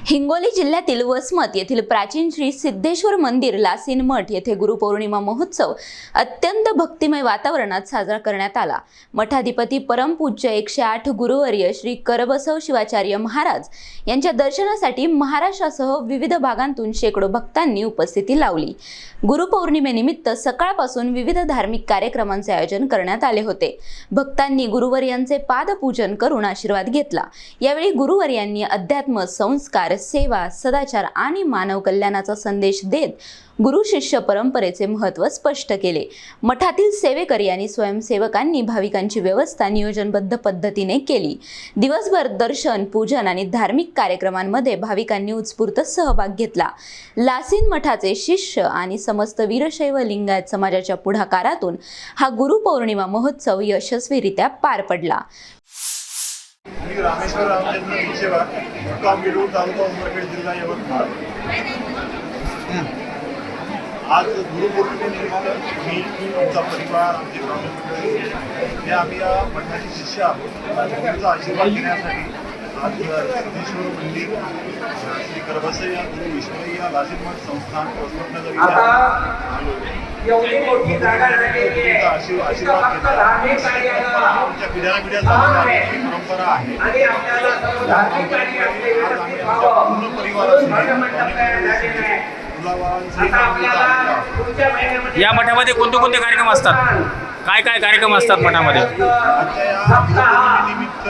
हिंगोली जिल्ह्यातील वसमत येथील प्राचीन श्री सिद्धेश्वर मंदिर लासीन मठ येथे गुरुपौर्णिमा महोत्सव अत्यंत भक्तिमय वातावरणात साजरा करण्यात आला। मठाधिपती परमपूज्य 108 गुरुवर्य श्री करबसव शिवाचार्य महाराज यांच्या दर्शनासाठी महाराष्ट्रासह विविध भागांतून शेकडो भक्तांनी उपस्थिती लावली। गुरुपौर्णिमेनिमित्त सकाळपासून विविध धार्मिक कार्यक्रमांचे आयोजन करण्यात आले होते। भक्तांनी गुरुवर्यांचे पादपूजन करून आशीर्वाद घेतला। यावेळी गुरुवर्यांनी अध्यात्म, संस्कार, सेवा, सदाचार आणि मानव कल्याणाचा संदेश देत गुरु शिष्य परंपरेचे महत्त्व स्पष्ट केले। मठातील सेवेकरी आणि स्वयंसेवकांनी भाविकांची व्यवस्था नियोजनबद्ध पद्धतीने केली। दिवसभर दर्शन, पूजन आणि धार्मिक कार्यक्रमांमध्ये भाविकांनी उत्स्फूर्त सहभाग घेतला। लासीन मठाचे शिष्य आणि समस्त वीरशैव लिंगायत समाजाच्या पुढाकारातून हा गुरुपौर्णिमा महोत्सव यशस्वीरित्या पार पडला। रामेश्वर रामचंद्र सेवा मुक्काम बिडूर तालुका उमरखेड जिल्हा यवतमाळ। आज गुरुपौर्णिमेनिमित्त मी आमचा परिवार, आमचे मित्रमंडळी हे आम्ही या मठाचे शिष्य आहोत। गुरुचा आशीर्वाद घेण्यासाठी आज सिद्धेश्वर मंदिर श्री करबसव या गुरु ईश्वरय्या लासीन मठ संस्थान वसमतनगर इथे आलो। आशीर्वाद घेतला। आमच्या पिढ्यानपिढ्या चालणारी परंपरा आहे। पूर्ण या मठामध्ये कोणते कोणते कार्यक्रम असतात? काय काय कार्यक्रम असतात मठामध्ये? आजच्या या गुरुपौर्णिमेनिमित्त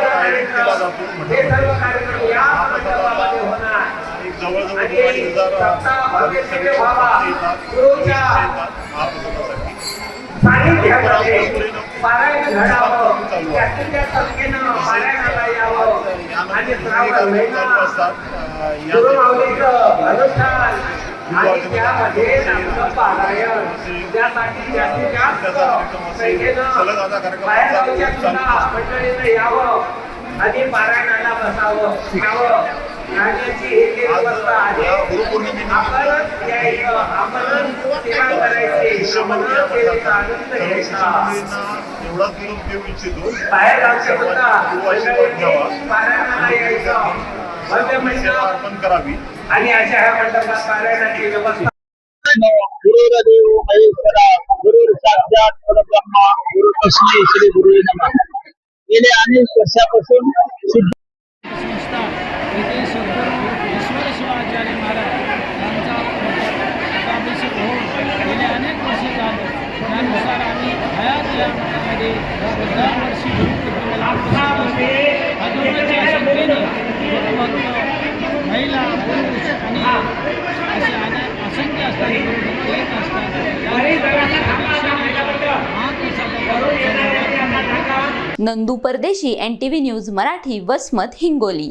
आयोजित केला जातो। जवळजवळ 2,000 पारायणाला बसावं एवढाच निरोप देऊ इच्छितो। सेवा अर्पण करावी आणि अशा ह्या मंडपात पारायणाची व्यवस्था। गुरुदेव महेश्वरा, गुरु साक्षात परब्रह्मा, गुरु तस्मै श्री गुरु नमः। गेल्या अनेक वर्षापासून संस्था येथे सद्गुरू ईश्वर शिवाचार्य महाराज यांचा पटाभिषेक होऊन गेले अनेक वर्ष झाले। त्यानुसार आम्ही हयात या मठामध्ये दरवर्षी गुरुपौर्णिमेच्या संख्येने गुरुभक्त महिला, पुरुष आणि असे अनेक असंख्य असतात गुरुभक्त येत असतात। नंदू परदेशी, NTV न्यूज मराठी, वसमत, हिंगोली।